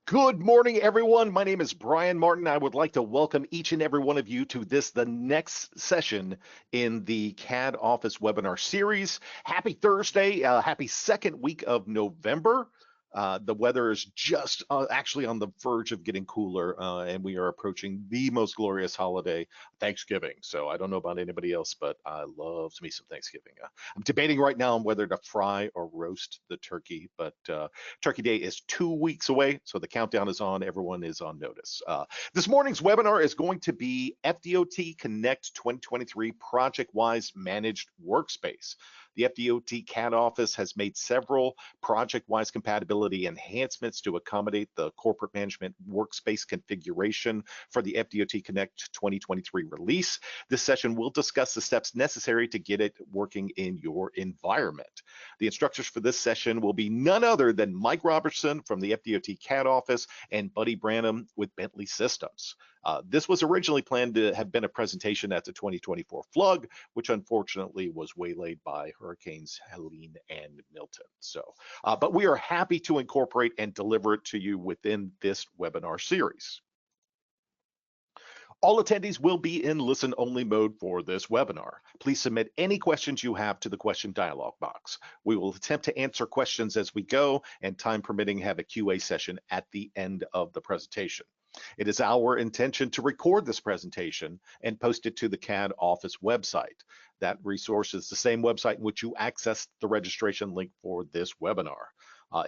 Good morning, everyone. My name is Brian Martin. I would like to welcome each and every one of you to the next session in the CAD Office webinar series. Happy Thursday. Happy second week of November. The weather is just actually on the verge of getting cooler, and we are approaching the most glorious holiday, Thanksgiving. So I don't know about anybody else, but I love me some Thanksgiving. I'm debating right now on whether to fry or roast the turkey, but Turkey Day is 2 weeks away, so the countdown is on. Everyone is on notice. This morning's webinar is going to be FDOT Connect 2023 ProjectWise Managed Workspace. The FDOT CAD office has made several ProjectWise compatibility enhancements to accommodate the corporate management workspace configuration for the FDOT Connect 2023 release. This session will discuss the steps necessary to get it working in your environment. The instructors for this session will be none other than Mike Robertson from the FDOT CAD office and Buddy Branham with Bentley Systems. This was originally planned to have been a presentation at the 2024 FLUG, which unfortunately was waylaid by Hurricanes Helene and Milton. But we are happy to incorporate and deliver it to you within this webinar series. All attendees will be in listen-only mode for this webinar. Please submit any questions you have to the question dialog box. We will attempt to answer questions as we go, and time permitting, have a QA session at the end of the presentation. It is our intention to record this presentation and post it to the CAD office website. That resource is the same website in which you accessed the registration link for this webinar.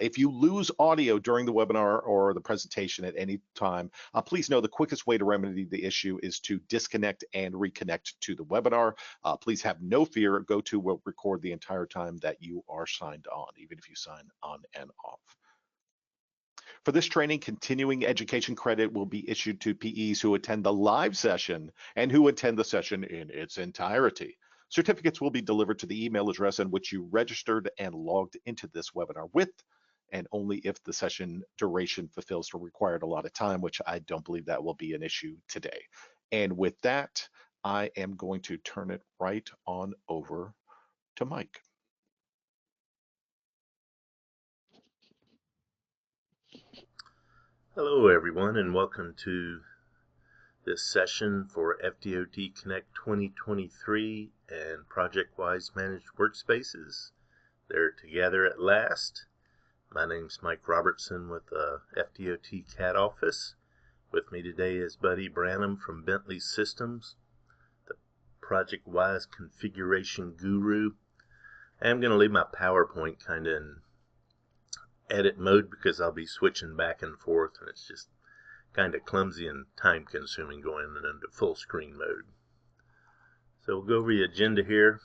If you lose audio during the webinar or the presentation at any time, please know the quickest way to remedy the issue is to disconnect and reconnect to the webinar. Please have no fear. GoTo will record the entire time that you are signed on, even if you sign on and off. For this training, continuing education credit will be issued to PEs who attend the live session and who attend the session in its entirety. Certificates will be delivered to the email address in which you registered and logged into this webinar with, and only if the session duration fulfills the required allotted time, which I don't believe that will be an issue today. And with that, I am going to turn it right on over to Mike. Hello everyone, and welcome to this session for FDOT Connect 2023 and ProjectWise Managed Workspaces. They're together at last. My name's Mike Robertson with the FDOT CAD office. With me today is Buddy Branham from Bentley Systems, the ProjectWise configuration guru. I'm going to leave my PowerPoint kind of in edit mode because I'll be switching back and forth, and it's just kind of clumsy and time consuming going into full screen mode. So we'll go over the agenda here.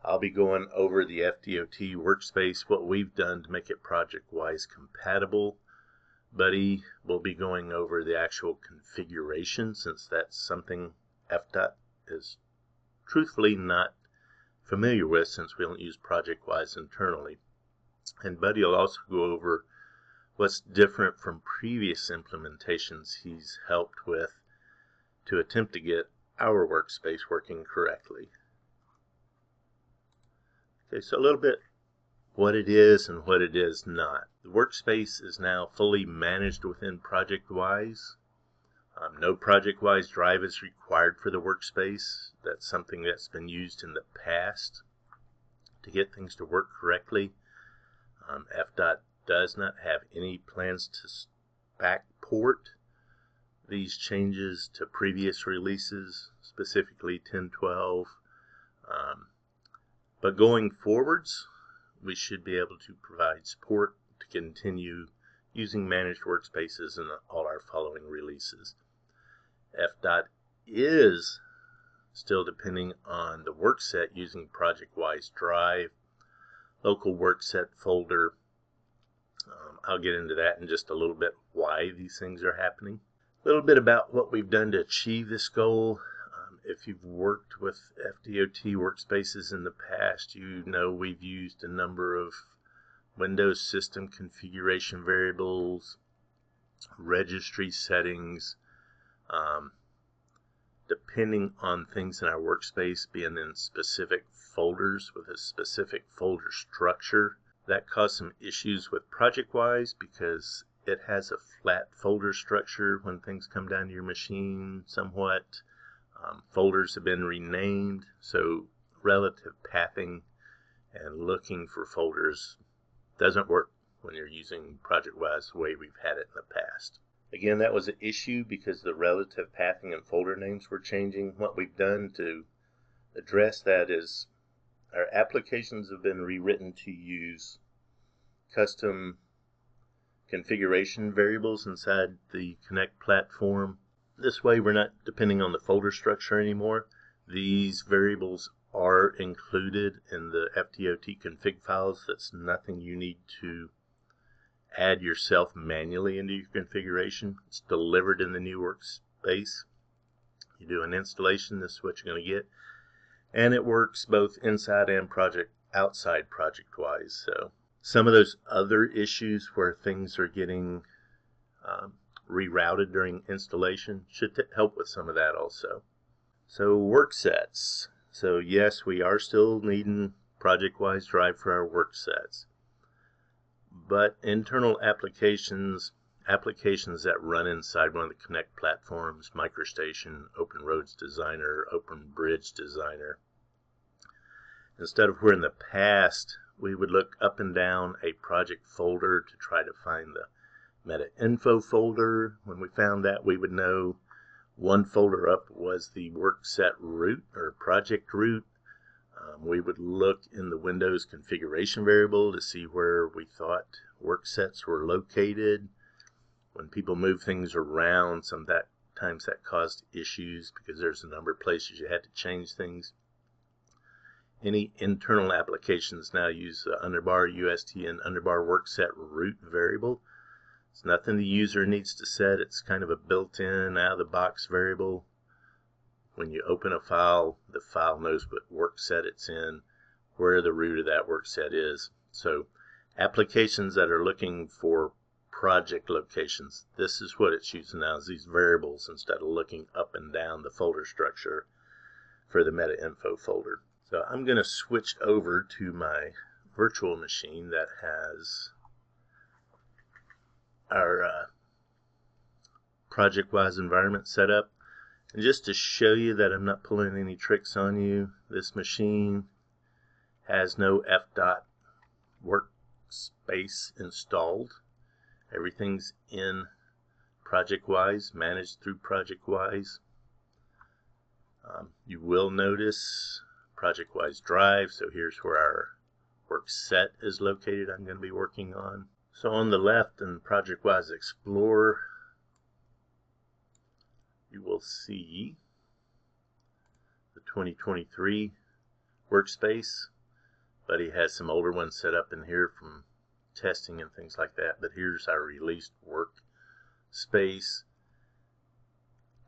I'll be going over the FDOT workspace, what we've done to make it ProjectWise compatible. Buddy will be going over the actual configuration, since that's something FDOT is truthfully not familiar with, since we don't use ProjectWise internally. And Buddy will also go over what's different from previous implementations he's helped with to attempt to get our workspace working correctly. Okay, so a little bit what it is and what it is not. The workspace is now fully managed within ProjectWise. No ProjectWise drive is required for the workspace. That's something that's been used in the past to get things to work correctly. FDOT does not have any plans to backport these changes to previous releases, specifically 10.12. But going forwards, we should be able to provide support to continue using managed workspaces in all our following releases. FDOT is still depending on the work set using ProjectWise Drive, local work set folder. I'll get into that in just a little bit, why these things are happening. A little bit about what we've done to achieve this goal. If you've worked with FDOT workspaces in the past, you know we've used a number of Windows system configuration variables, registry settings, depending on things in our workspace being in specific folders with a specific folder structure. That caused some issues with ProjectWise because it has a flat folder structure when things come down to your machine somewhat. Folders have been renamed, so relative pathing and looking for folders doesn't work when you're using ProjectWise the way we've had it in the past. Again, that was an issue because the relative pathing and folder names were changing. What we've done to address that is our applications have been rewritten to use custom configuration variables inside the Connect platform. This way we're not depending on the folder structure anymore. These variables are included in the FDOT config files. That's nothing you need to add yourself manually into your configuration. It's delivered in the new workspace. You do an installation, this is what you're going to get. And it works both inside and outside ProjectWise. So some of those other issues where things are getting rerouted during installation should help with some of that also. So work sets. So yes, we are still needing ProjectWise Drive for our work sets. But internal applications that run inside one of the Connect platforms, MicroStation, Open Roads Designer, Open Bridge Designer, instead of where in the past we would look up and down a project folder to try to find the meta info folder. When we found that, we would know one folder up was the work set root or project root. We would look in the Windows configuration variable to see where we thought work sets were located. When people move things around, sometimes that caused issues because there's a number of places you had to change things. Any internal applications now use the underbar UST and underbar work set root variable. It's nothing the user needs to set. It's kind of a built-in, out-of-the-box variable. When you open a file, the file knows what work set it's in, where the root of that work set is. So applications that are looking for project locations, this is what it's using now, is these variables instead of looking up and down the folder structure for the meta info folder. So I'm going to switch over to my virtual machine that has our ProjectWise environment set up. And just to show you that I'm not pulling any tricks on you, this machine has no FDOT Workspace installed. Everything's in ProjectWise, managed through ProjectWise. You will notice ProjectWise Drive, so here's where our work set is located I'm going to be working on. So on the left in ProjectWise Explorer, you will see the 2023 workspace. Buddy has some older ones set up in here from testing and things like that, but here's our released workspace.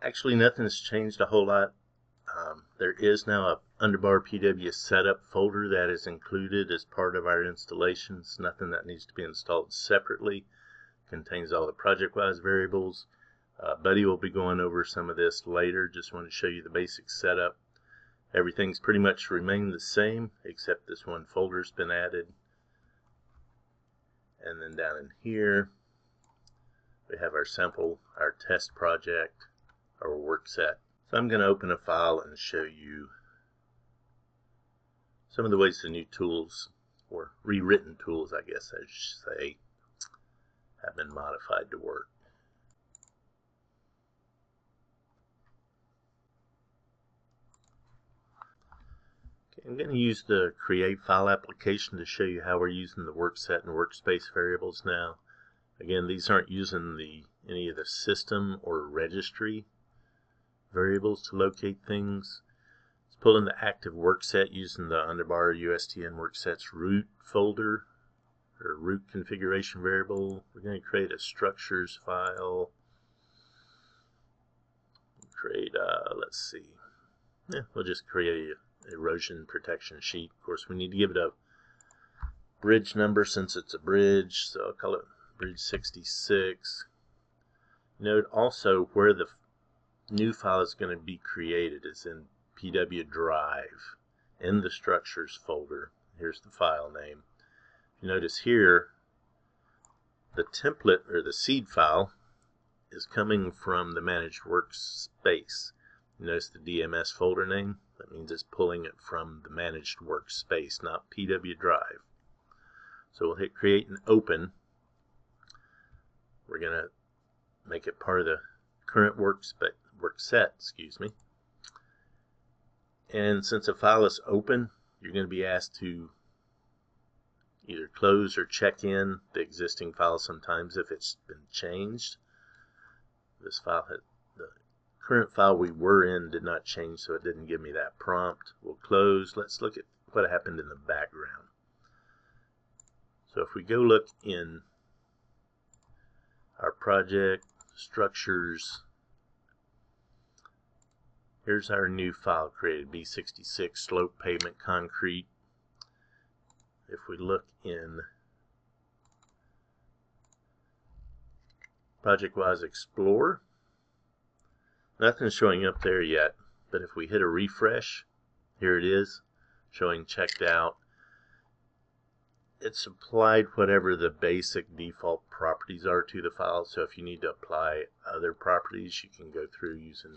Actually, nothing's changed a whole lot. There is now a underbar PW setup folder that is included as part of our installations. Nothing that needs to be installed separately. Contains all the ProjectWise variables. Buddy will be going over some of this later. Just want to show you the basic setup. Everything's pretty much remained the same, except this one folder's been added. And then down in here, we have our sample, our test project, our work set. So I'm going to open a file and show you some of the ways the new tools, or rewritten tools, I guess I should say, have been modified to work. Okay, I'm going to use the create file application to show you how we're using the work set and workspace variables now. Again, these aren't using any of the system or registry variables to locate things. Let's pull in the active work set using the underbar USTN work sets root folder or root configuration variable. We're going to create a structures file. Create let's see. We'll just create a erosion protection sheet. Of course, we need to give it a bridge number since it's a bridge, so I'll call it bridge 66. Note also where the new file is going to be created is in PW Drive in the structures folder. Here's the file name. You notice here the template or the seed file is coming from the managed workspace. You notice the DMS folder name? That means it's pulling it from the managed workspace, not PW Drive. So we'll hit create and open. We're going to make it part of the current work set, And since a file is open, you're going to be asked to either close or check in the existing file sometimes if it's been changed. This file, the current file we were in did not change, so it didn't give me that prompt. We'll close. Let's look at what happened in the background. So if we go look in our project structures, here's our new file created, B66 slope pavement concrete. If we look in ProjectWise Explorer, nothing's showing up there yet, but if we hit a refresh, here it is, showing checked out. It's applied whatever the basic default properties are to the file, so if you need to apply other properties, you can go through using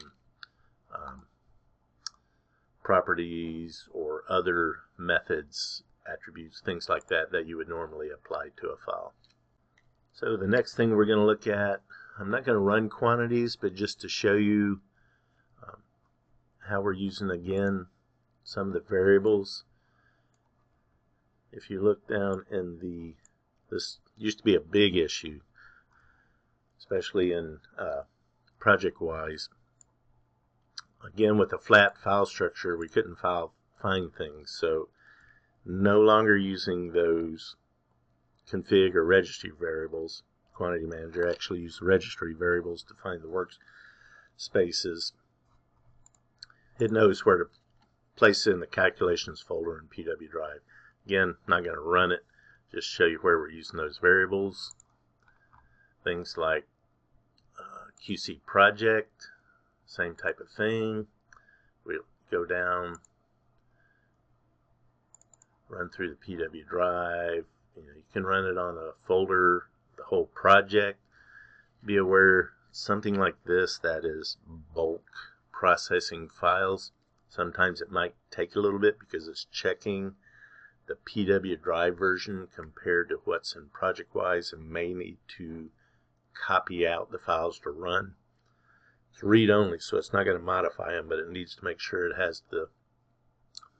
properties or other methods, attributes, things like that that you would normally apply to a file. So the next thing we're going to look at, I'm not going to run quantities, but just to show you how we're using, again, some of the variables. If you look down in this used to be a big issue, especially in ProjectWise. Again, with a flat file structure, we couldn't find things, so no longer using those config or registry variables. Quantity Manager actually used registry variables to find the workspaces. It knows where to place it in the calculations folder in PW Drive. Again, not going to run it, just show you where we're using those variables. Things like QC project, same type of thing. We'll go down, run through the PW Drive. You can run it on a folder, the whole project. Be aware, something like this that is bulk processing files, sometimes it might take a little bit because it's checking the PW Drive version compared to what's in ProjectWise and may need to copy out the files to run. It's read-only, so it's not going to modify them, but it needs to make sure it has the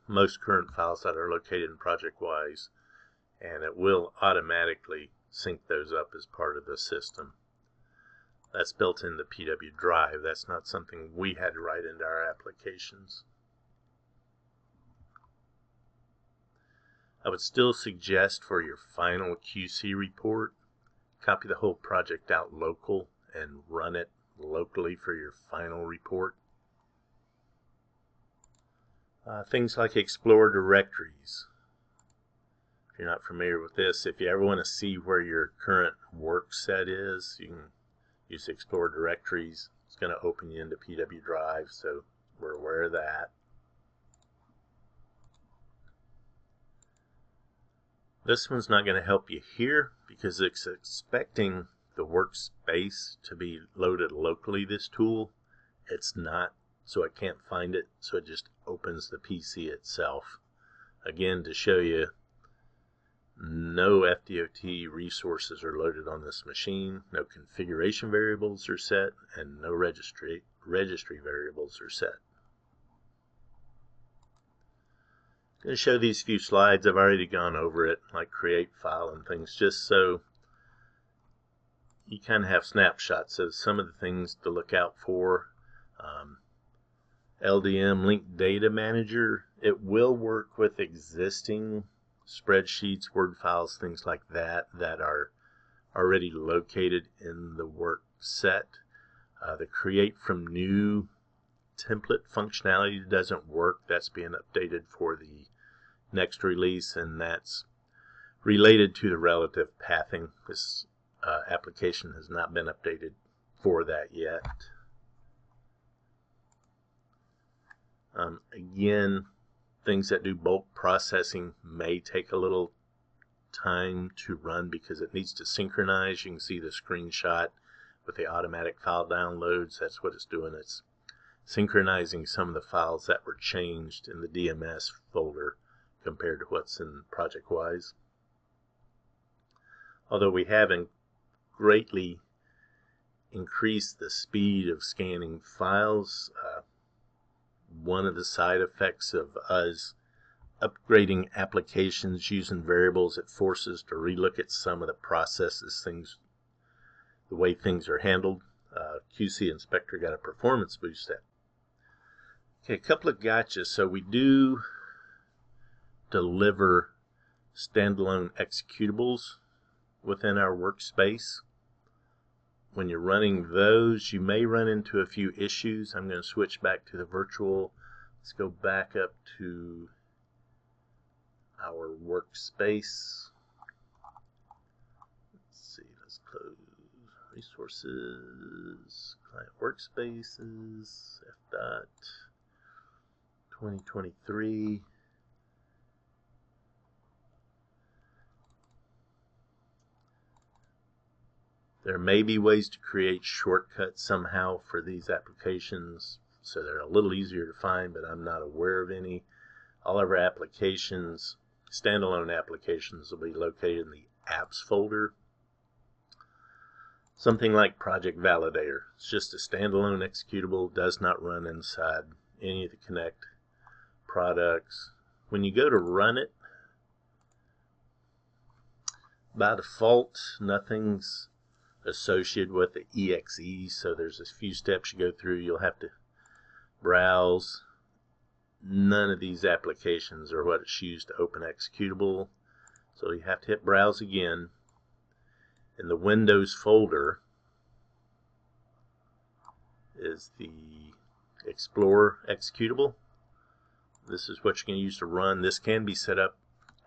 most current files that are located in ProjectWise, and it will automatically sync those up as part of the system. That's built in the PW Drive. That's not something we had to write into our applications. I would still suggest for your final QC report, copy the whole project out local and run it locally for your final report. Things like Explore directories. If you're not familiar with this, if you ever want to see where your current work set is, you can use Explore directories. It's going to open you into PW Drive, so we're aware of that. This one's not going to help you here because it's expecting the workspace to be loaded locally, this tool. It's not, so it can't find it, so it just opens the PC itself. Again, to show you, no FDOT resources are loaded on this machine, no configuration variables are set, and no registry variables are set. I'm going to show these few slides. I've already gone over it, like create file and things, just so you kind of have snapshots of some of the things to look out for. LDM Linked Data Manager, it will work with existing spreadsheets, Word files, things like that that are already located in the work set. The create from new template functionality doesn't work. That's being updated for the next release, and that's related to the relative pathing. This application has not been updated for that yet. Again, things that do bulk processing may take a little time to run because it needs to synchronize. You can see the screenshot with the automatic file downloads. That's what it's doing. It's synchronizing some of the files that were changed in the DMS folder compared to what's in ProjectWise. Although we haven't greatly increased the speed of scanning files, one of the side effects of us upgrading applications using variables, it forces to relook at some of the processes, the way things are handled. QC Inspector got a performance boost at. Okay, a couple of gotchas. So we do deliver standalone executables within our workspace. When you're running those, you may run into a few issues. I'm going to switch back to the virtual. Let's go back up to our workspace. Let's see, let's close resources, client workspaces, FDOT 2023. There may be ways to create shortcuts somehow for these applications so they're a little easier to find, but I'm not aware of any. All of our applications, standalone applications, will be located in the apps folder. Something like Project Validator. It's just a standalone executable, does not run inside any of the Connect products. When you go to run it, by default, nothing's associated with the EXE, so there's a few steps you go through. You'll have to browse. None of these applications are what it's used to open executable, so you have to hit browse again. In the Windows folder is the Explorer executable. This is what you're going to use to run. This can be set up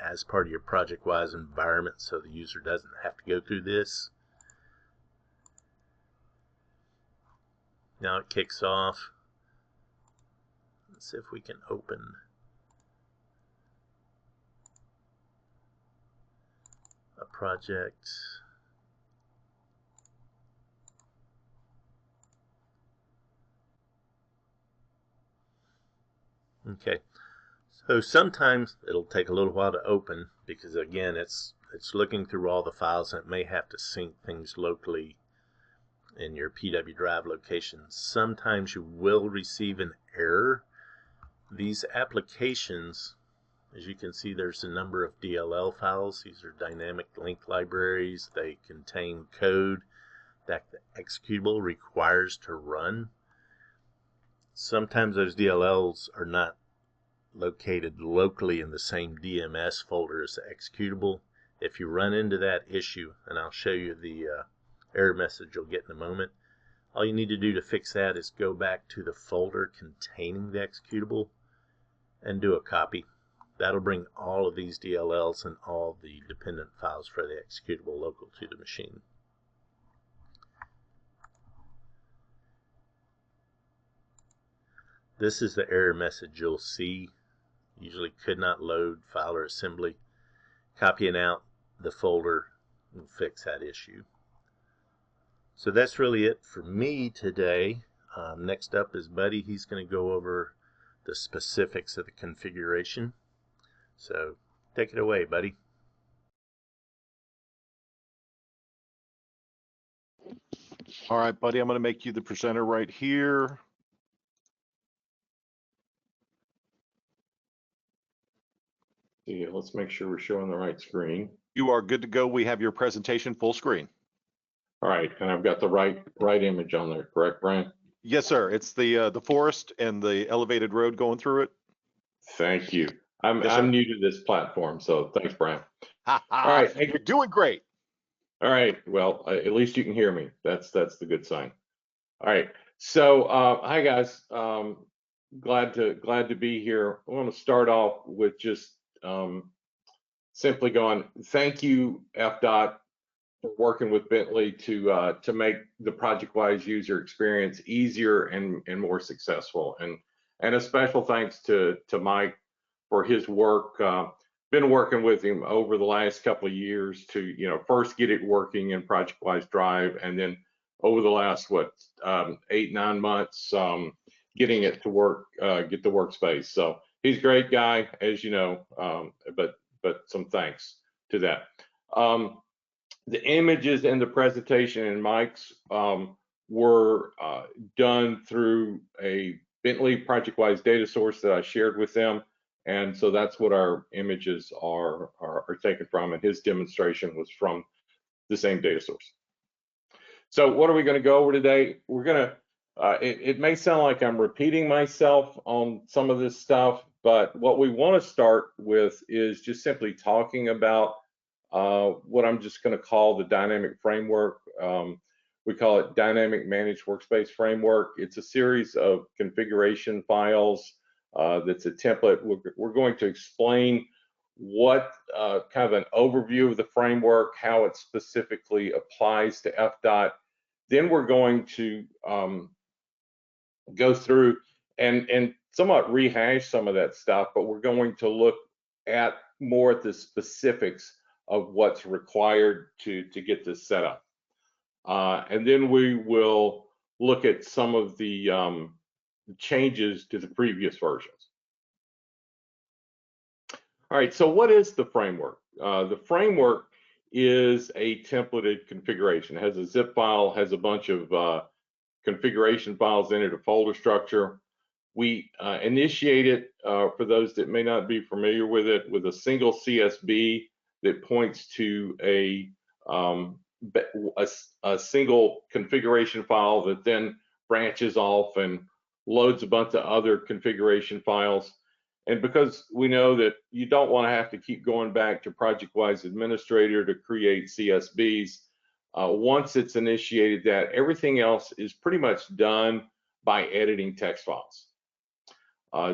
as part of your ProjectWise environment so the user doesn't have to go through this. Now it kicks off. Let's see if we can open a project. Okay, so sometimes it'll take a little while to open because again it's looking through all the files and it may have to sync things locally in your PW drive location. Sometimes you will receive an error. These applications, as you can see, there's a number of DLL files. These are dynamic link libraries. They contain code that the executable requires to run. Sometimes those DLLs are not located locally in the same DMS folder as the executable. If you run into that issue, and I'll show you the error message you'll get in a moment, all you need to do to fix that is go back to the folder containing the executable and do a copy. That'll bring all of these DLLs and all the dependent files for the executable local to the machine. This is the error message you'll see. Usually could not load file or assembly. Copying out the folder and fix that issue. So that's really it for me today. Next up is Buddy. He's going to go over the specifics of the configuration. So take it away, Buddy. All right, Buddy, I'm going to make you the presenter right here. Yeah, let's make sure we're showing the right screen. You are good to go. We have your presentation full screen. All right, and I've got the right image on there, correct, Brian? Yes, sir. It's the forest and the elevated road going through it. Thank you. I'm Yes, sir. new to this platform, so thanks, Brian. All right, you're doing great. All right, well, at least you can hear me. That's the good sign. All right, so hi guys. Glad to be here. I want to start off with just simply going, thank you, FDOT, for working with Bentley to make the ProjectWise user experience easier and more successful. And a special thanks to Mike for his work been working with him over the last couple of years to, you know, first get it working in ProjectWise Drive, and then over the last 8-9 months, getting it to work, get the workspace. So he's a great guy, as you know, but some thanks to that. The images and the presentation and mics were done through a Bentley ProjectWise data source that I shared with them. And so that's what our images are taken from, and his demonstration was from the same data source. So what are we going to go over today? We're going to, it may sound like I'm repeating myself on some of this stuff, but what we want to start with is just simply talking about what I'm just going to call the dynamic framework. We call it Dynamic Managed Workspace Framework. It's a series of configuration files that's a template. We're going to explain what kind of an overview of the framework, how it specifically applies to FDOT. Then we're going to go through and somewhat rehash some of that stuff, but we're going to look at more at the specifics of what's required to get this set up. And then we will look at some of the changes to the previous versions. All right, so what is the framework? The framework is a templated configuration. It has a zip file, has a bunch of configuration files in it, a folder structure. We initiate it, for those that may not be familiar with it, with a single CSV that points to a single configuration file that then branches off and loads a bunch of other configuration files. And because we know that you don't want to have to keep going back to ProjectWise Administrator to create CSVs, once it's initiated that, everything else is pretty much done by editing text files.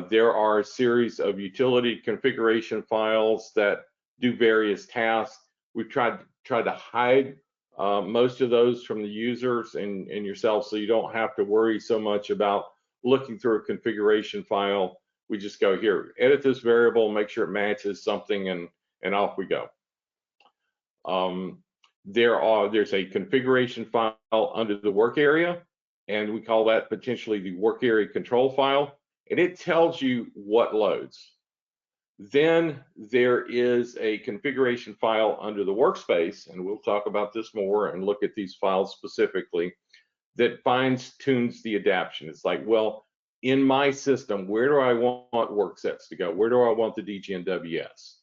There are a series of utility configuration files that do various tasks. We've tried to hide most of those from the users and yourself, so you don't have to worry so much about looking through a configuration file. We just go here, edit this variable, make sure it matches something, and off we go. There's a configuration file under the work area, and we call that potentially the work area control file, and it tells you what loads. Then there is a configuration file under the workspace, and we'll talk about this more and look at these files specifically, that fine-tunes the adaptation. It's like, well, in my system, where do I want work sets to go? Where do I want the DGNWS?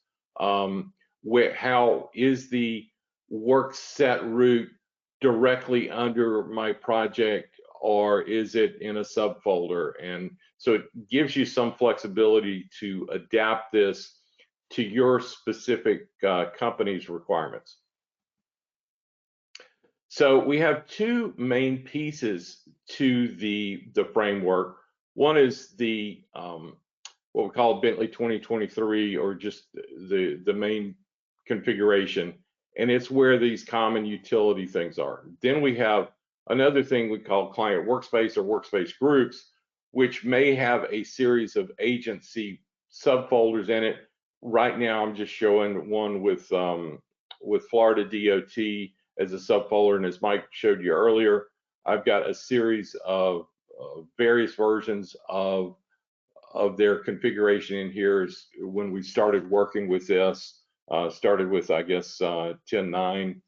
How is the work set route directly under my project, or is it in a subfolder? And so it gives you some flexibility to adapt this to your specific company's requirements. So we have two main pieces to the framework. One is the what we call Bentley 2023, or just the main configuration, and it's where these common utility things are. Then we have another thing we call client workspace or workspace groups, which may have a series of agency subfolders in it. Right now, I'm just showing one with Florida DOT as a subfolder, and as Mike showed you earlier, I've got a series of various versions of their configuration in here. When we started working with this, started with, I guess, 10.9,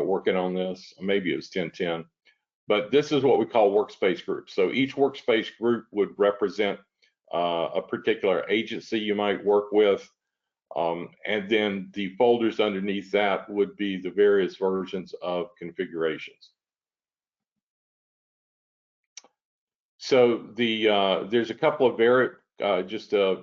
working on this. Maybe it was 10.10. But this is what we call workspace groups. So each workspace group would represent a particular agency you might work with. And then the folders underneath that would be the various versions of configurations. So there's a couple of just a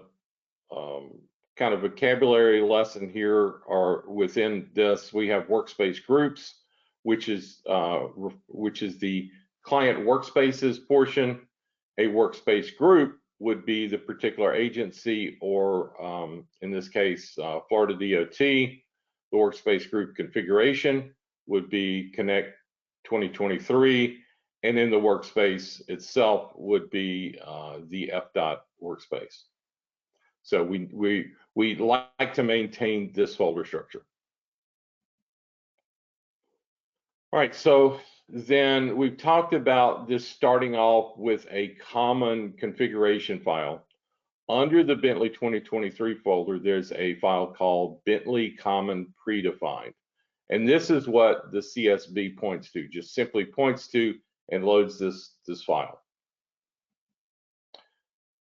kind of vocabulary lesson here, or within this, we have workspace groups, which is the client workspaces portion. A workspace group would be the particular agency, or in this case, Florida DOT. The workspace group configuration would be Connect 2023, and then the workspace itself would be the FDOT workspace. So we like to maintain this folder structure. All right, so then we've talked about this starting off with a common configuration file. Under the Bentley 2023 folder, there's a file called Bentley Common Predefined. And this is what the CSB points to, just simply points to and loads this file.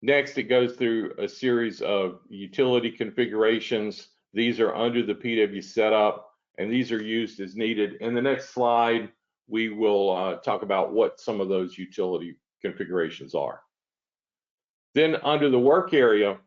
Next, it goes through a series of utility configurations. These are under the PW setup, and these are used as needed. In the next slide, we will talk about what some of those utility configurations are. Then under the work area,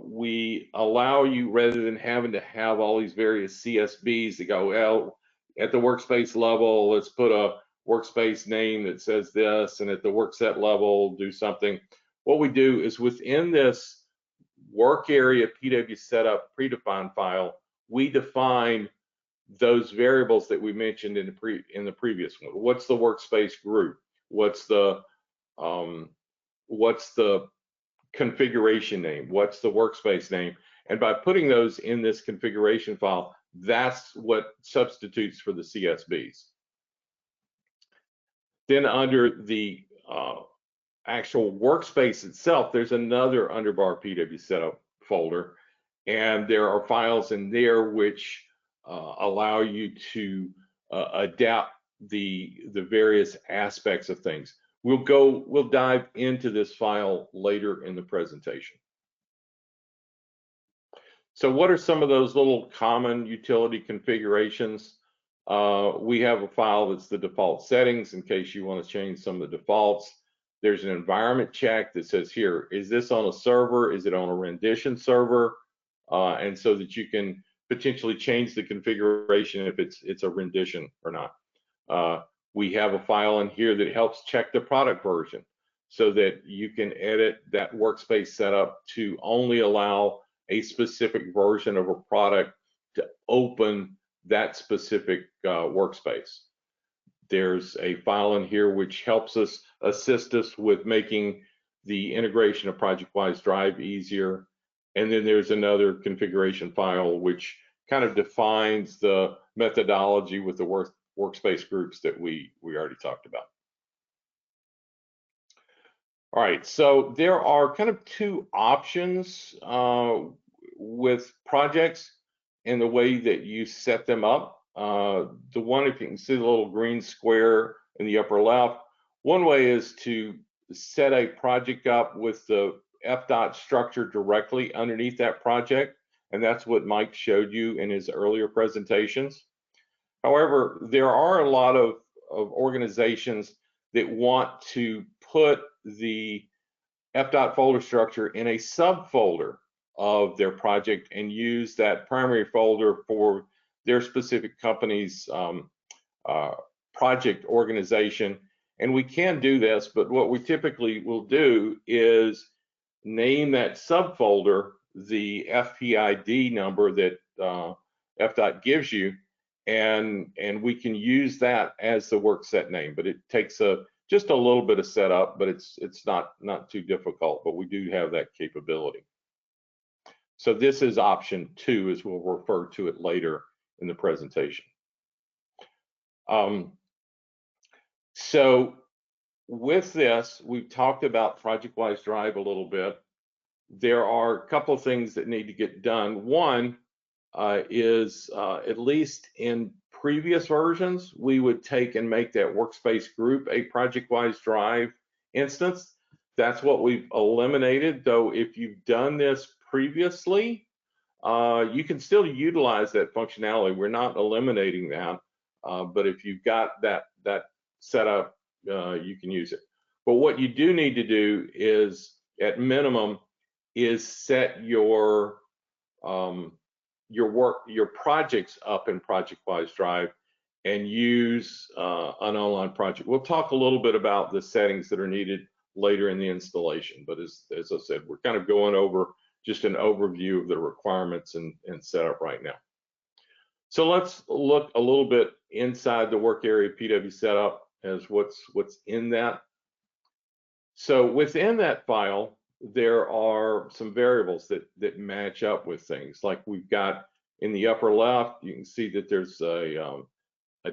we allow you, rather than having to have all these various CSBs that go, well, at the workspace level, let's put a workspace name that says this, and at the workset level, do something. What we do is within this work area PW setup predefined file, we define those variables that we mentioned in the previous one. What's the workspace group? What's the configuration name? What's the workspace name? And by putting those in this configuration file, that's what substitutes for the CSBs. Then under the actual workspace itself, there's another underbar PW setup folder, and there are files in there which allow you to adapt the various aspects of things. We'll dive into this file later in the presentation. So what are some of those little common utility configurations? We have a file that's the default settings in case you want to change some of the defaults. There's an environment check that says here, is this on a server? Is it on a rendition server? And so that you can potentially change the configuration if it's a rendition or not. We have a file in here that helps check the product version so that you can edit that workspace setup to only allow a specific version of a product to open that specific workspace. There's a file in here which helps us assist us with making the integration of ProjectWise Drive easier. And then there's another configuration file which kind of defines the methodology with the workspace groups that we already talked about. All right, so there are kind of two options with projects and the way that you set them up. The one, if you can see the little green square in the upper left, one way is to set a project up with the FDOT structure directly underneath that project, and that's what Mike showed you in his earlier presentations. However, there are a lot of organizations that want to put the FDOT folder structure in a subfolder of their project and use that primary folder for their specific company's project organization. And we can do this, but what we typically will do is name that subfolder the FPID number that FDOT gives you, and we can use that as the work set name. But it takes just a little bit of setup, but it's not too difficult, but we do have that capability. So this is option 2, as we'll refer to it later in the presentation. So with this, we've talked about ProjectWise Drive a little bit. There are a couple of things that need to get done. One is at least in previous versions, we would take and make that workspace group a ProjectWise Drive instance. That's what we've eliminated, though if you've done this previously, you can still utilize that functionality. We're not eliminating that, but if you've got that set up, you can use it. But what you do need to do is, at minimum, is set your projects up in ProjectWise Drive and use an online project. We'll talk a little bit about the settings that are needed later in the installation, but as I said, we're kind of going over just an overview of the requirements and setup right now. So let's look a little bit inside the work area PW setup as what's in that. So within that file, there are some variables that match up with things. Like we've got in the upper left, you can see that there's a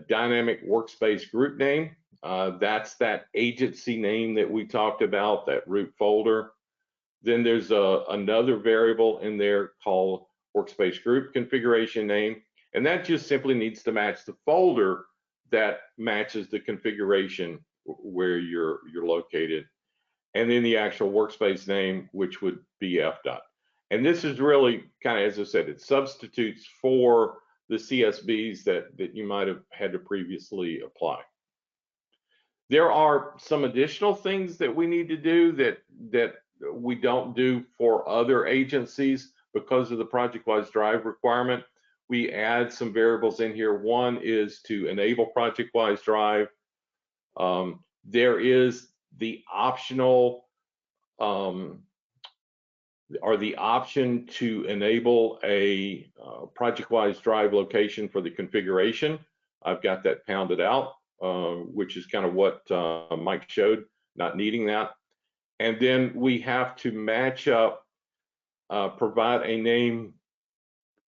dynamic workspace group name. That's that agency name that we talked about, that root folder. Then there's another variable in there called workspace group configuration name, and that just simply needs to match the folder that matches the configuration where you're located. And then the actual workspace name, which would be FDOT. And this is really kind of, as I said, it substitutes for the CSBs that you might have had to previously apply. There are some additional things that we need to do that we don't do for other agencies because of the ProjectWise Drive requirement. We add some variables in here. One is to enable ProjectWise Drive. There is the optional or the option to enable a ProjectWise Drive location for the configuration. I've got that pounded out, which is kind of what Mike showed, not needing that. And then we have to match up, provide a name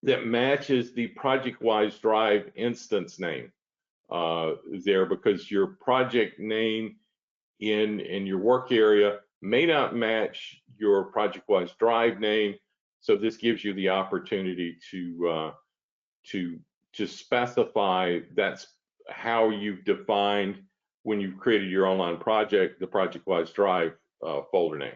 that matches the ProjectWise Drive instance name there, because your project name in your work area may not match your ProjectWise Drive name. So this gives you the opportunity to specify that's how you've defined when you've created your online project, the ProjectWise Drive folder name.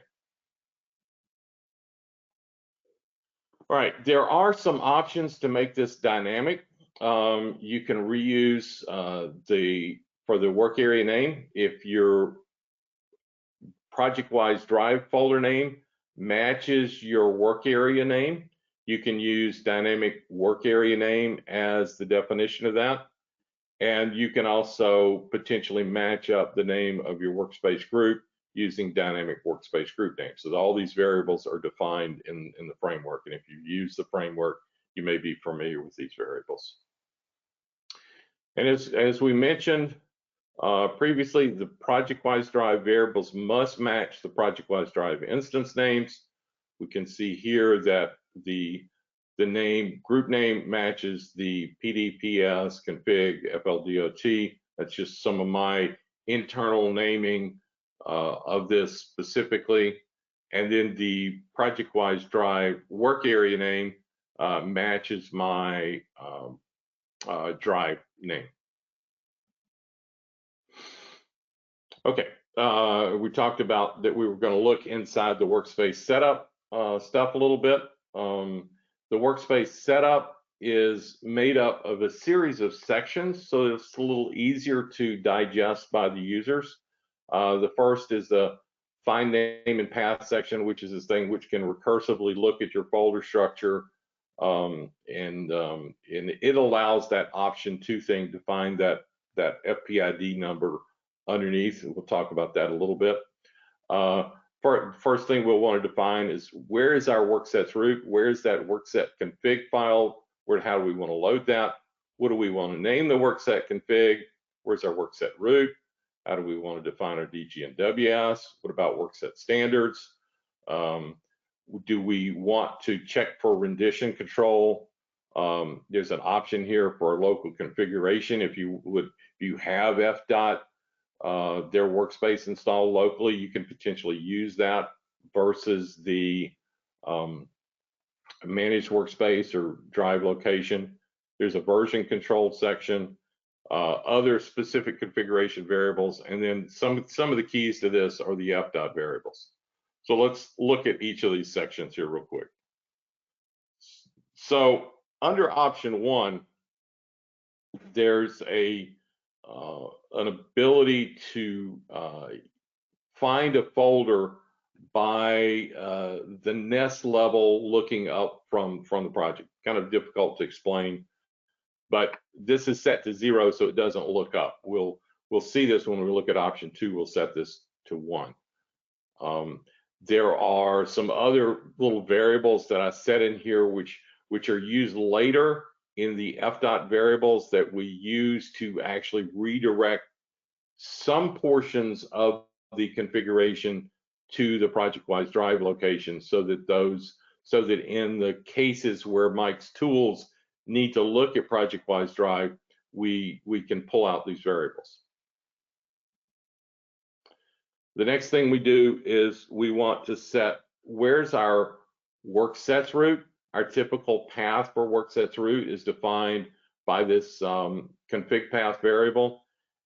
All right, there are some options to make this dynamic. You can reuse for the work area name. If your ProjectWise Drive folder name matches your work area name, you can use dynamic work area name as the definition of that. And you can also potentially match up the name of your workspace group using dynamic workspace group name. So all these variables are defined in the framework. And if you use the framework, you may be familiar with these variables. And as we mentioned previously, the ProjectWise Drive variables must match the ProjectWise Drive instance names. We can see here that the group name matches the PDPS config FLDOT. That's just some of my internal naming of this specifically. And then the ProjectWise Drive work area name matches my drive name. Okay, we talked about that we were going to look inside the workspace setup stuff a little bit. The workspace setup is made up of a series of sections, so it's a little easier to digest by the users. The first is the find name and path section, which is this thing which can recursively look at your folder structure, and it allows that option 2 thing to find that FPID number underneath. We'll talk about that a little bit. First thing we'll want to define is where is our worksets root? Where is that workset config file? How do we want to load that? What do we want to name the workset config? Where's our workset root? How do we want to define our DG and WS? What about workset standards? Do we want to check for rendition control? There's an option here for local configuration. If you have FDOT their workspace installed locally, you can potentially use that versus the managed workspace or drive location. There's a version control section, other specific configuration variables, and then some of the keys to this are the FDOT variables. So let's look at each of these sections here real quick. So under option 1, there's an ability to find a folder by the nest level looking up from the project. Kind of difficult to explain, but this is set to 0 so it doesn't look up. We'll see this when we look at option 2. We'll set this to 1. There are some other little variables that I set in here which are used later in the FDOT variables that we use to actually redirect some portions of the configuration to the ProjectWise Drive location, so that in the cases where Mike's tools need to look at ProjectWise Drive, we can pull out these variables. The next thing we do is we want to set where's our work sets route. Our typical path for work sets route is defined by this config path variable,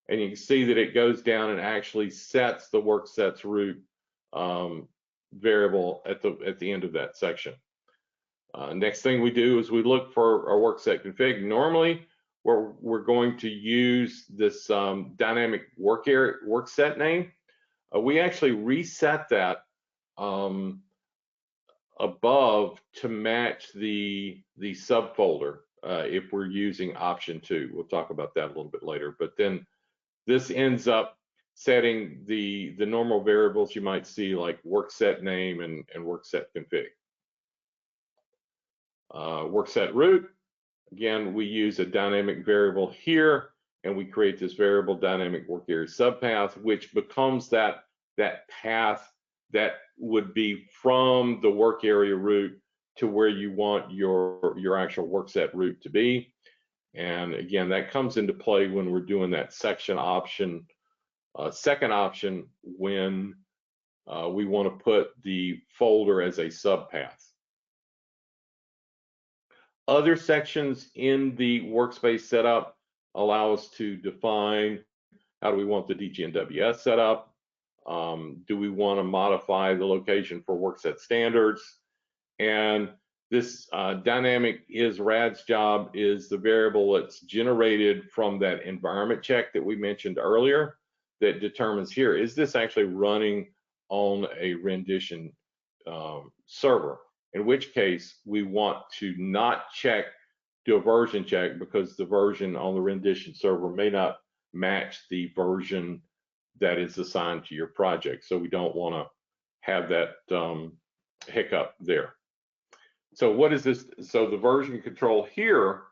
and you can see that it goes down and actually sets the work sets route variable at the end of that section. Next thing we do is we look for our work set config. Normally, we're going to use this dynamic work set name. We actually reset that above to match the subfolder if we're using option 2. We'll talk about that a little bit later. But then this ends up setting the normal variables you might see, like work set name and work set config. Work set route, again, we use a dynamic variable here, and we create this variable dynamic work area subpath, which becomes that path that would be from the work area route to where you want your actual work set route to be. And again, that comes into play when we're doing that section option, second option, when we want to put the folder as a subpath. Other sections in the workspace setup allow us to define how do we want the DGNWS set up. Do we want to modify the location for work set standards? And this dynamic is rad's job is the variable that's generated from that environment check that we mentioned earlier that determines here, is this actually running on a rendition server? In which case we want to not do a version check, because the version on the rendition server may not match the version that is assigned to your project. So we don't want to have that hiccup there. So what is this? So the version control here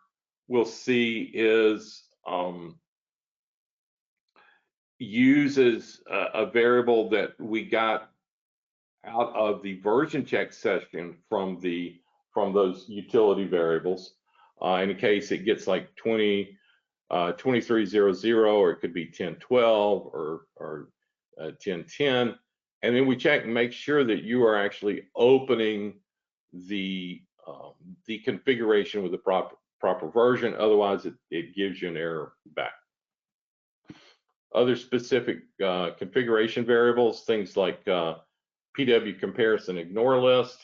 we'll see is uses a variable that we got out of the version check session from those utility variables. In a case it gets like 2300, or it could be 1012 or 1010, and then we check and make sure that you are actually opening the configuration with the proper version. Otherwise it gives you an error back. Other specific configuration variables, things like PW comparison ignore list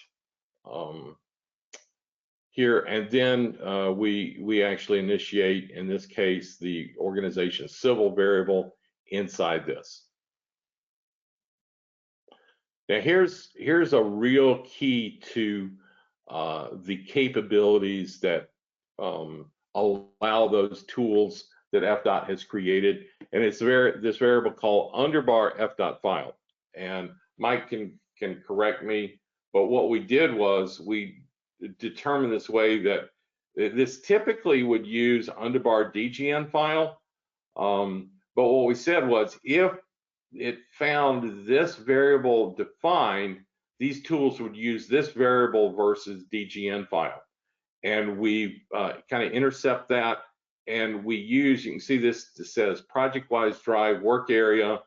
here, and then we actually initiate, in this case, the organization civil variable inside this. Now here's a real key to the capabilities that allow those tools that FDOT has created, and it's this variable called underbar FDOT file. And Mike can correct me, but what we did was we determined this way that this typically would use underbar DGN file, but what we said was if it found this variable defined, these tools would use this variable versus DGN file. And we kind of intercept that, and we use, you can see this says ProjectWise Drive work area.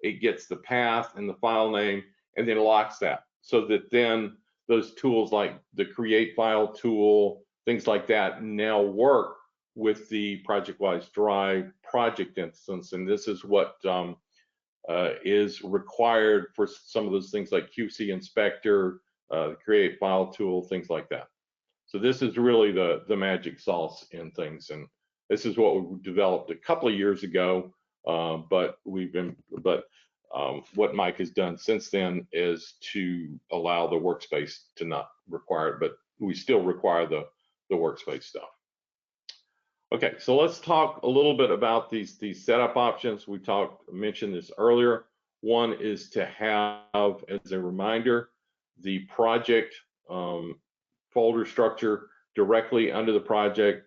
It gets the path and the file name, and then locks that, so that then those tools like the create file tool, things like that, now work with the ProjectWise Drive project instance. And this is what is required for some of those things like QC inspector, create file tool, things like that. So this is really the magic sauce in things, and this is what we developed a couple of years ago. But what Mike has done since then is to allow the workspace to not require it, but we still require the workspace stuff. Okay, so let's talk a little bit about these setup options. We mentioned this earlier. One is to have, as a reminder, the project folder structure directly under the project.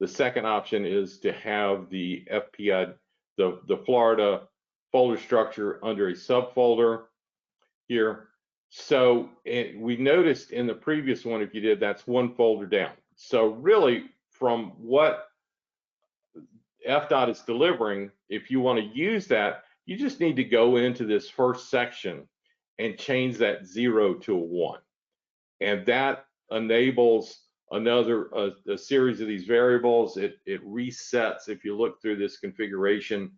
The second option is to have the FPI, the Florida folder structure under a subfolder. here. So we noticed in the previous one, if you did, that's one folder down. So really, from what FDOT is delivering, if you want to use that, you just need to go into this first section and change that 0 to a 1. And that enables another a series of these variables. It resets. If you look through this configuration,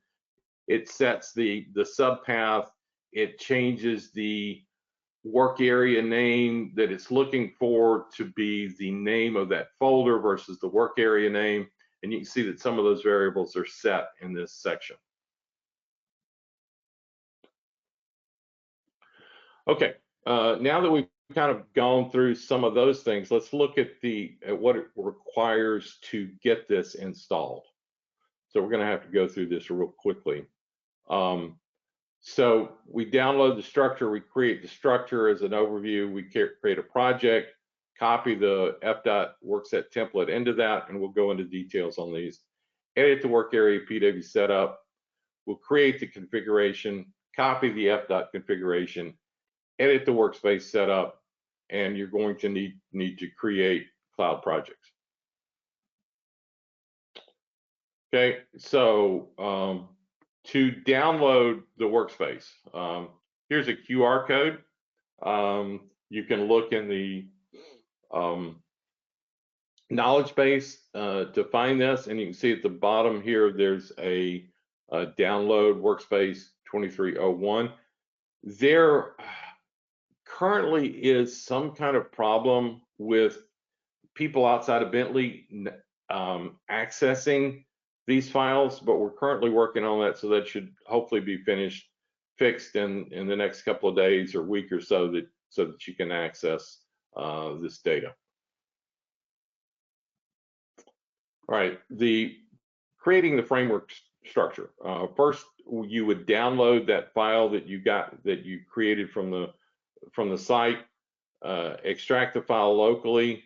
it sets the subpath. It changes the work area name that it's looking for to be the name of that folder versus the work area name. And you can see that some of those variables are set in this section. Okay, now that we've kind of gone through some of those things, let's look at what it requires to get this installed. So we're going to have to go through this real quickly. So we download the structure, we create the structure as an overview, we create a project, copy the FDOT workset template into that, and we'll go into details on these. Edit the work area PW setup, we'll create the configuration, copy the FDOT configuration, edit the workspace setup, and you're going to need to create cloud projects. Okay, so to download the workspace, here's a QR code. You can look in the knowledge base to find this, and you can see at the bottom here there's a download Workspace 2301. There currently is some kind of problem with people outside of Bentley accessing these files, but we're currently working on that, so that should hopefully be fixed in the next couple of days or week or so that you can access this data. All right, creating the framework structure. First, you would download that file that you created from the site, extract the file locally.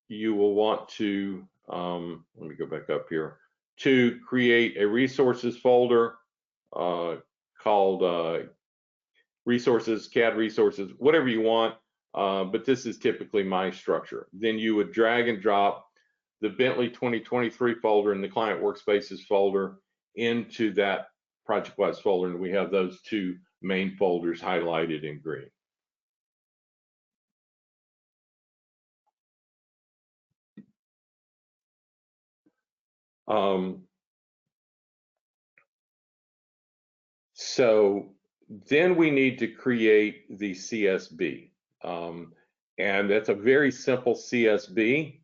You will want to let me go back up here to create a resources folder called resources, CAD resources, whatever you want. But this is typically my structure. Then you would drag and drop the Bentley 2023 folder and the client workspaces folder into that ProjectWise folder, and we have those two main folders highlighted in green. So then we need to create the CSB, and that's a very simple CSB.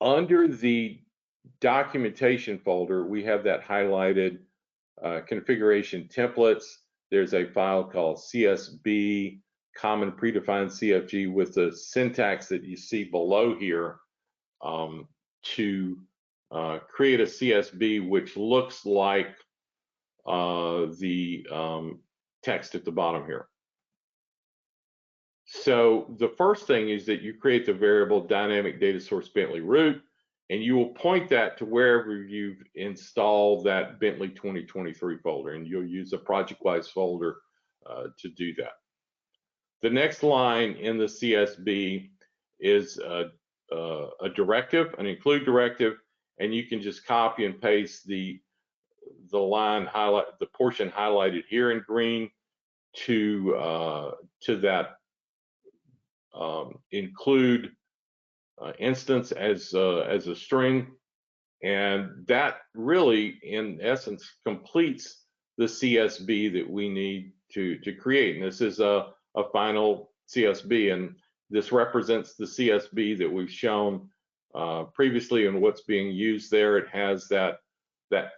Under the documentation folder, we have that highlighted configuration templates. There's a file called CSB common predefined CFG with the syntax that you see below here to create a CSB which looks like the text at the bottom here. So the first thing is that you create the variable dynamic data source Bentley root, and you will point that to wherever you've installed that Bentley 2023 folder, and you'll use a ProjectWise folder to do that. The next line in the CSB is a directive, an include directive, and you can just copy and paste the portion highlighted here in green to that include instance as a string, and that really in essence completes the CSB that we need to create. And this is a final CSB, and this represents the CSB that we've shown previously and what's being used there. It has that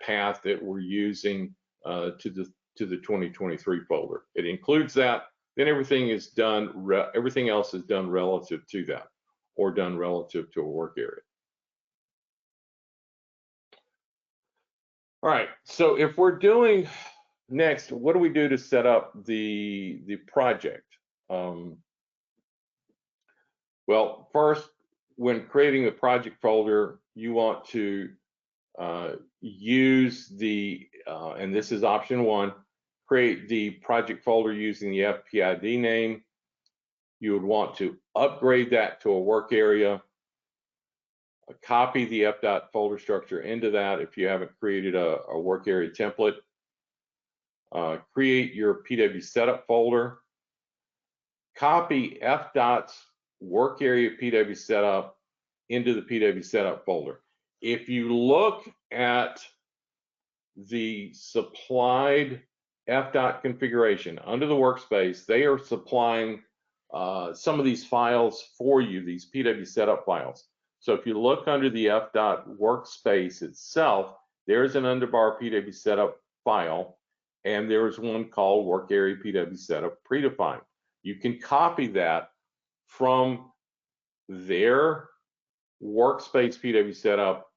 path that we're using to the 2023 folder. It includes that. Then everything is done. Everything else is done relative to that, or done relative to a work area. All right. So if we're doing next, what do we do to set up the project? Well, first, when creating the project folder, you want to use and this is option 1, create the project folder using the FPID name. You would want to upgrade that to a work area, copy the FDOT folder structure into that if you haven't created a work area template. Create your PW setup folder, copy FDOT's work area PW setup into the PW setup folder. If you look at the supplied FDOT configuration under the workspace, they are supplying some of these files for you, these PW setup files. So if you look under the FDOT workspace itself, there's an underbar PW setup file, and there's one called work area PW setup predefined. You can copy that from their workspace PW setup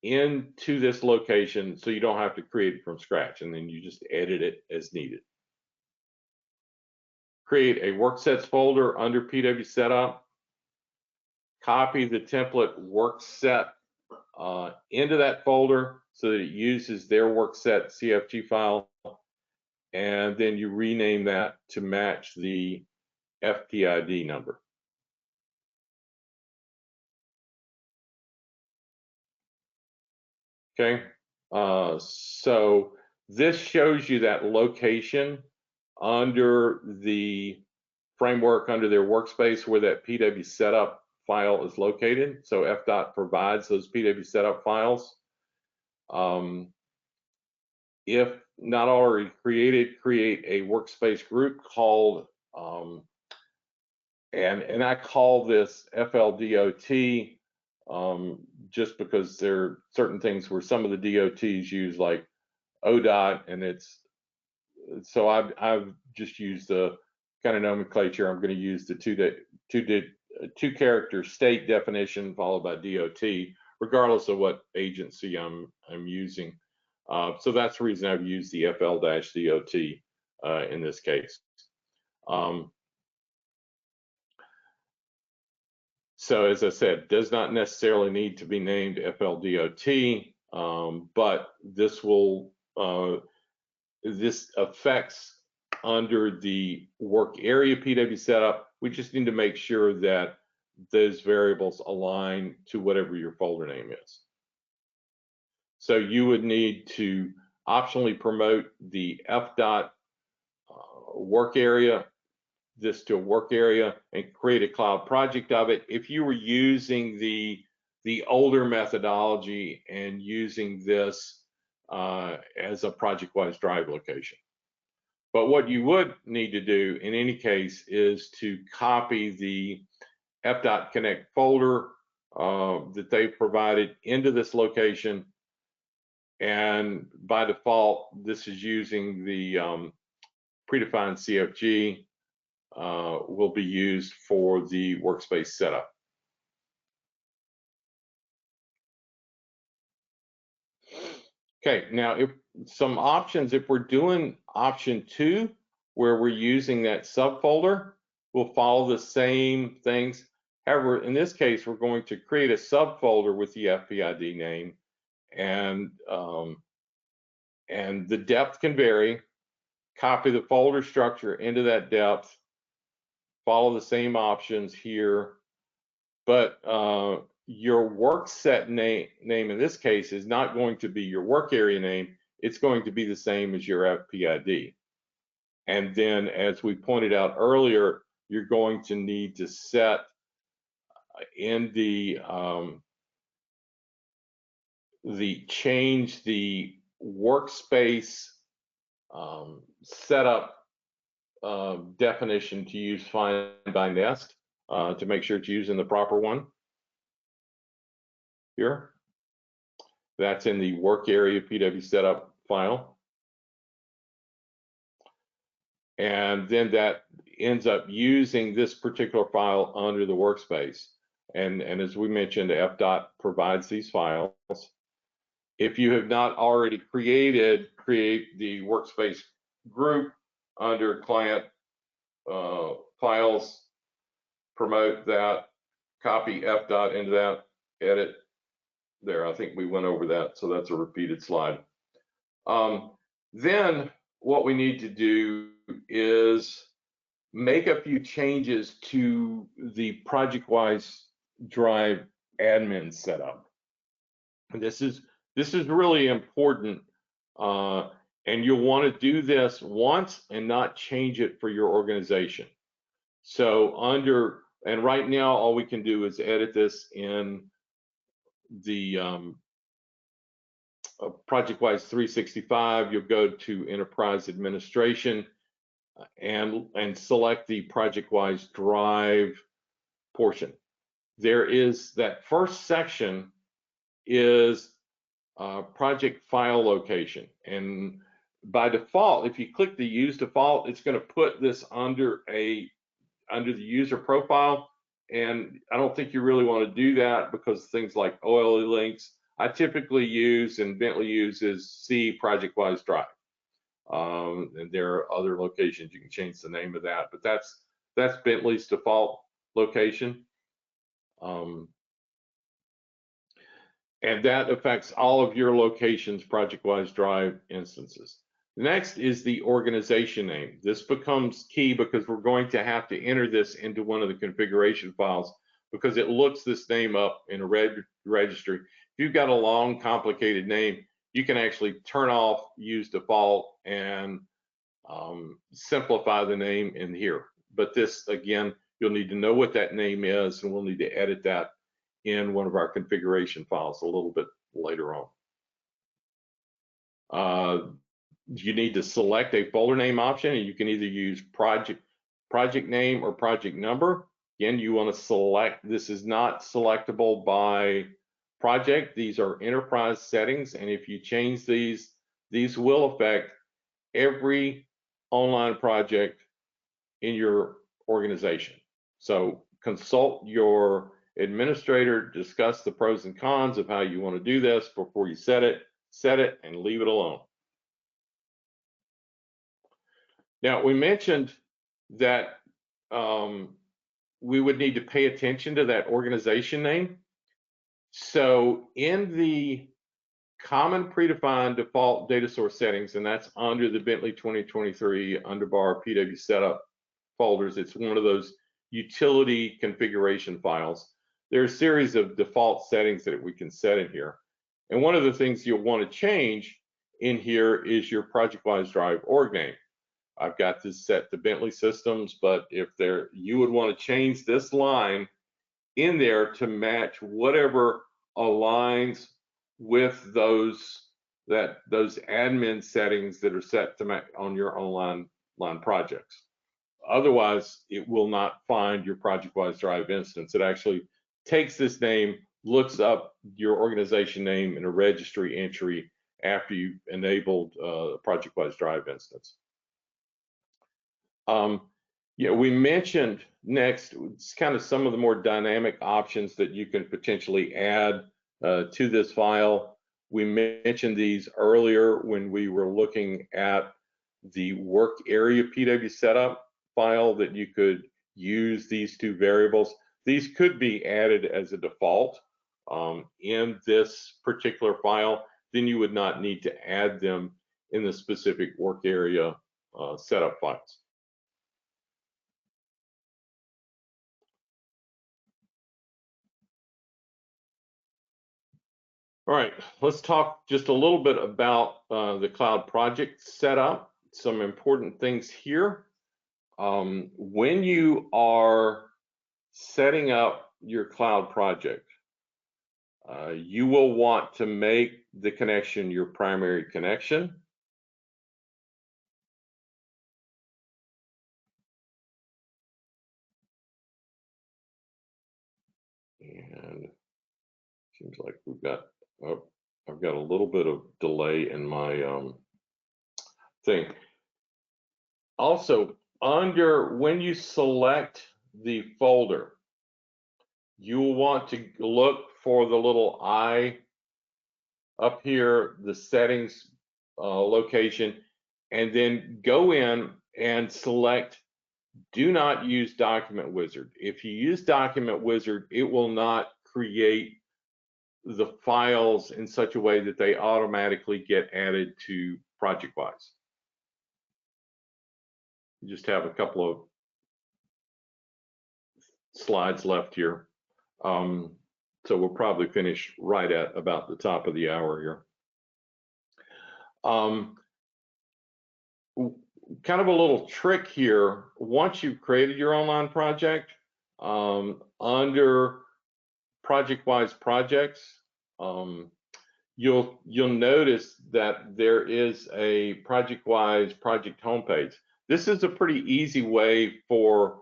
into this location, so you don't have to create it from scratch, and then you just edit it as needed. Create a work sets folder under PW setup, copy the template work set into that folder so that it uses their work set CFG file, and then you rename that to match the FPID number. Okay, so this shows you that location under the framework, under their workspace, where that PW setup file is located. So FDOT provides those PW setup files. If not already created, create a workspace group called, and I call this FLDOT, just because there are certain things where some of the DOTs use like ODOT, and it's, so I've just used the kind of nomenclature. I'm going to use the two character state definition followed by DOT, regardless of what agency I'm using. So that's the reason I've used the FL-DOT in this case. So as I said, does not necessarily need to be named FLDOT, but this will this affects under the work area PW setup. We just need to make sure that those variables align to whatever your folder name is. So you would need to optionally promote the FDOT work area, this to a work area, and create a cloud project of it if you were using the older methodology and using this as a ProjectWise drive location. But what you would need to do in any case is to copy the FDOTConnect folder that they provided into this location, and by default this is using the predefined CFG, will be used for the workspace setup. Okay, now if some options, if we're doing option 2, where we're using that subfolder, we'll follow the same things. However, in this case, we're going to create a subfolder with the FPID name, and the depth can vary. Copy the folder structure into that depth, follow the same options here, but your work set name in this case is not going to be your work area name. It's going to be the same as your FPID. And then, as we pointed out earlier, you're going to need to set in the change the workspace setup definition to use find by nest to make sure it's using the proper one. Here, that's in the work area PW setup file, and then that ends up using this particular file under the workspace. And as we mentioned, FDOT provides these files. If you have not already create the workspace group under client files, promote that, copy FDOT into that, edit. There, I think we went over that, so that's a repeated slide. Then what we need to do is make a few changes to the ProjectWise Drive admin setup. And this is really important, and you'll want to do this once and not change it for your organization. So and right now all we can do is edit this in the ProjectWise 365. You'll go to Enterprise Administration and select the ProjectWise Drive portion. There is that first section is project file location, and by default, if you click the use default, it's going to put this under the user profile, and I don't think you really want to do that because things like OLE links I typically use and Bentley uses C ProjectWise Drive. And there are other locations you can change the name of that, but that's Bentley's default location. And that affects all of your locations ProjectWise Drive instances. Next is the organization name. This becomes key because we're going to have to enter this into one of the configuration files because it looks this name up in a registry. If you've got a long, complicated name, you can actually turn off use default and simplify the name in here. But this, again, you'll need to know what that name is, and we'll need to edit that in one of our configuration files a little bit later on. You need to select a folder name option, and you can either use project name or project number. Again, you want to select, this is not selectable by project. These are enterprise settings, and if you change these will affect every online project in your organization. So consult your administrator, discuss the pros and cons of how you want to do this before you set it, and leave it alone. Now, we mentioned that we would need to pay attention to that organization name. So in the common predefined default data source settings, and that's under the Bentley 2023 underbar PW setup folders, it's one of those utility configuration files. There are a series of default settings that we can set in here. And one of the things you'll want to change in here is your ProjectWise Drive org name. I've got this set to Bentley Systems, but if you would want to change this line in there to match whatever aligns with those admin settings that are set to match on your online projects. Otherwise, it will not find your ProjectWise Drive instance. It actually takes this name, looks up your organization name in a registry entry after you've enabled a ProjectWise Drive instance. Yeah, we mentioned next, it's kind of some of the more dynamic options that you can potentially add to this file. We mentioned these earlier when we were looking at the work area PW setup file, that you could use these two variables. These could be added as a default in this particular file. Then you would not need to add them in the specific work area setup files. All right, let's talk just a little bit about the cloud project setup. Some important things here. When you are setting up your cloud project, you will want to make the connection your primary connection. And seems like we've got, I've got a little bit of delay in my thing. Also, when you select the folder, you will want to look for the little I up here, the settings location, and then go in and select do not use Document Wizard. If you use Document Wizard, it will not create the files in such a way that they automatically get added to ProjectWise. just have a couple of slides left here. So we'll probably finish right at about the top of the hour here. Kind of a little trick here. Once you've created your online project, under ProjectWise projects, you'll notice that there is a ProjectWise project homepage. This is a pretty easy way for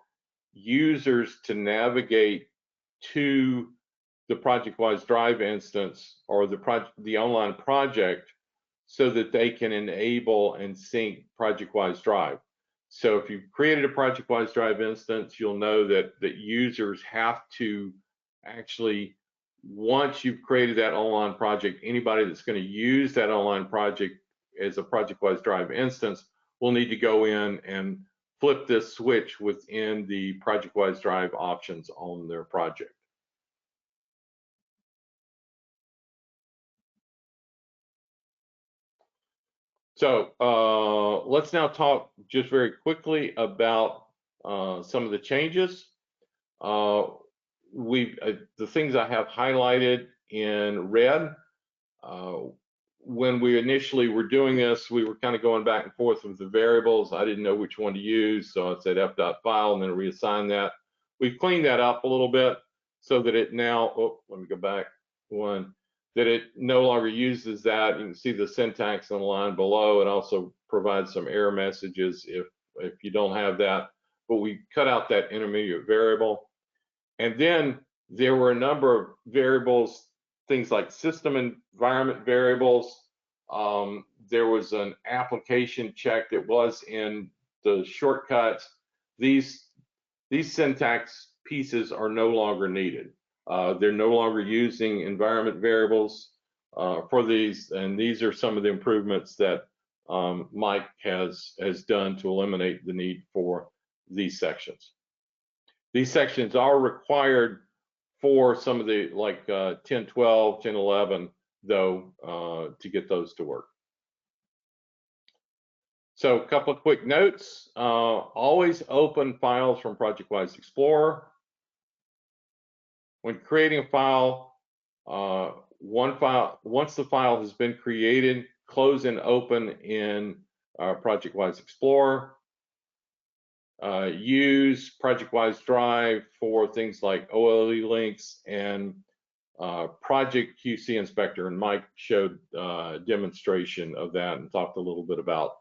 users to navigate to the ProjectWise Drive instance or the online project so that they can enable and sync ProjectWise Drive. So if you've created a ProjectWise Drive instance, you'll know that users have to actually, once you've created that online project, anybody that's going to use that online project as a ProjectWise Drive instance will need to go in and flip this switch within the ProjectWise Drive options on their project. So let's now talk just very quickly about some of the changes. The things I have highlighted in red, when we initially were doing this, we were kind of going back and forth with the variables. I didn't know which one to use, so I said FDOT file and then reassign that. We've cleaned that up a little bit so that it now, oh, let me go back one, that it no longer uses that. You can see the syntax on the line below. It also provides some error messages if you don't have that, but we cut out that intermediate variable. And then there were a number of variables, things like system environment variables. There was an application check that was in the shortcuts. These syntax pieces are no longer needed. They're no longer using environment variables for these, and these are some of the improvements that Mike has done to eliminate the need for these sections. These sections are required for some of the, like 1012, 1011, though, to get those to work. So a couple of quick notes. Always open files from ProjectWise Explorer. When creating a file, once the file has been created, close and open in ProjectWise Explorer. Use ProjectWise Drive for things like OLE links and Project QC Inspector, and Mike showed a demonstration of that and talked a little bit about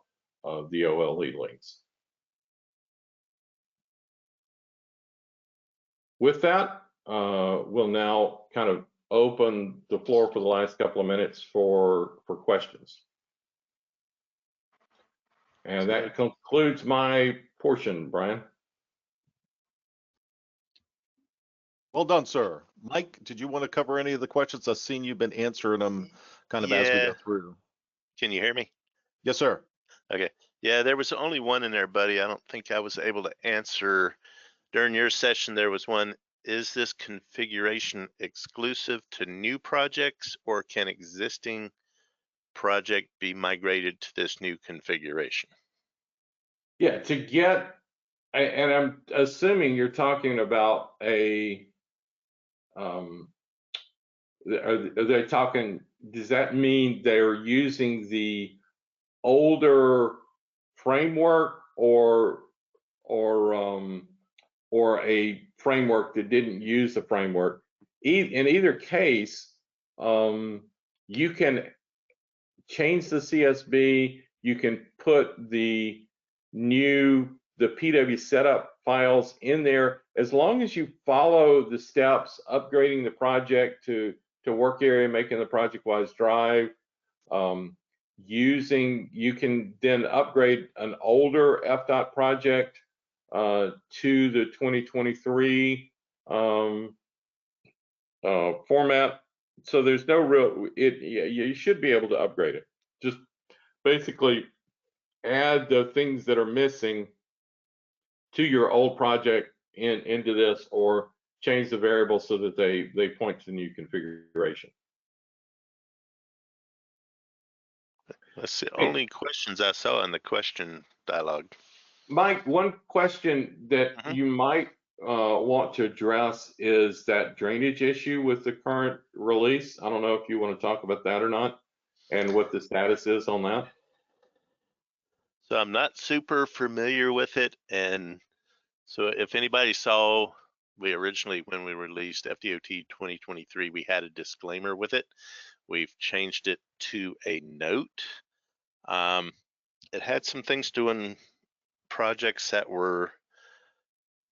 the OLE links. With that, we'll now kind of open the floor for the last couple of minutes for questions. And that concludes my portion, Brian. Well done, sir. Mike, did you want to cover any of the questions? I've seen you've been answering them kind of as we go through. Can you hear me? Yes, sir. Okay. Yeah, there was only one in there, buddy. I don't think I was able to answer. During your session, there was one. Is this configuration exclusive to new projects, or can existing project be migrated to this new configuration? Yeah, to get, and I'm assuming you're talking about a, are they talking, does that mean they're using the older framework or a framework that didn't use the framework? In either case, you can change the CSV, you can put the PW setup files in there, as long as you follow the steps, upgrading the project to work area, making the ProjectWise Drive, you can then upgrade an older FDOT project to the 2023 format. So there's no real, you should be able to upgrade it. Just basically add the things that are missing to your old project into this, or change the variables so that they point to the new configuration. That's the only questions I saw in the question dialogue. Mike, one question that Mhm. you might want to address is that drainage issue with the current release. I don't know if you want to talk about that or not, and what the status is on that. So I'm not super familiar with it, and so if anybody saw, we originally, when we released FDOT 2023, we had a disclaimer with it. We've changed it to a note. It had some things doing projects that were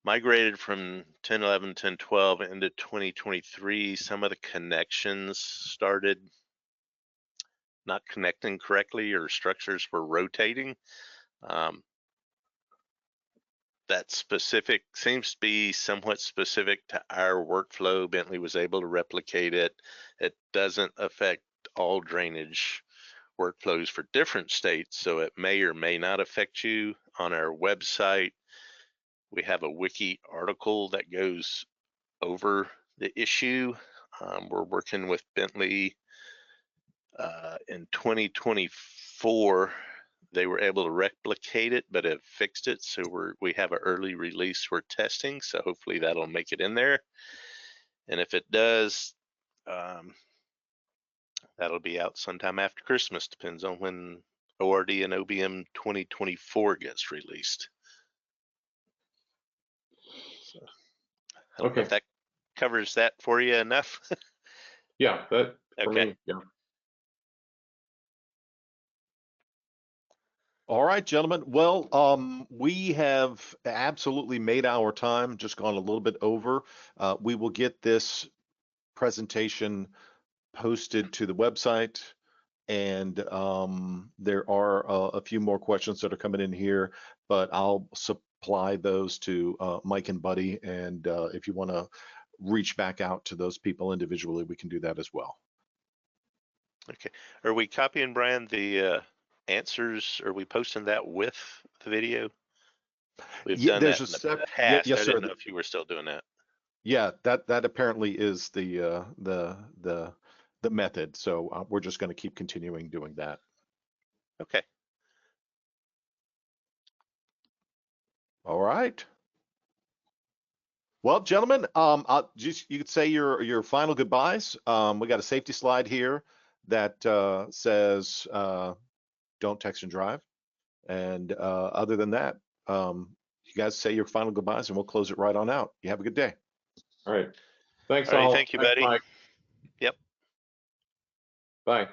migrated from 1011, 1012 into 2023. Some of the connections started not connecting correctly, or structures were rotating. That specific seems to be somewhat specific to our workflow. Bentley was able to replicate it. It doesn't affect all drainage workflows for different states, so it may or may not affect you. On our website, we have a wiki article that goes over the issue. We're working with Bentley in 2024. They were able to replicate it, but have fixed it. So we have an early release we're testing. So hopefully that'll make it in there. And if it does, that'll be out sometime after Christmas. Depends on when ORD and OBM 2024 gets released. So I don't know if that covers that for you enough. Yeah, that for Okay. me, yeah. All right, gentlemen. Well, we have absolutely made our time, just gone a little bit over. We will get this presentation posted to the website, and there are a few more questions that are coming in here, but I'll supply those to Mike and Buddy, and if you want to reach back out to those people individually, we can do that as well. Okay. Are we copying, Brian, the answers? Are we posting that with the video? We've Yeah, done there's that a in the step. past. Yes, I sir. didn't know if you were still doing that. Yeah, that apparently is the method. So we're just going to keep continuing doing that. Okay. All right. Well, gentlemen, you could say your final goodbyes. We got a safety slide here that says don't text and drive. And other than that, you guys say your final goodbyes, and we'll close it right on out. You have a good day. All right. Thanks All right. all. Thank you, Thanks, buddy. Mike. Yep. Bye.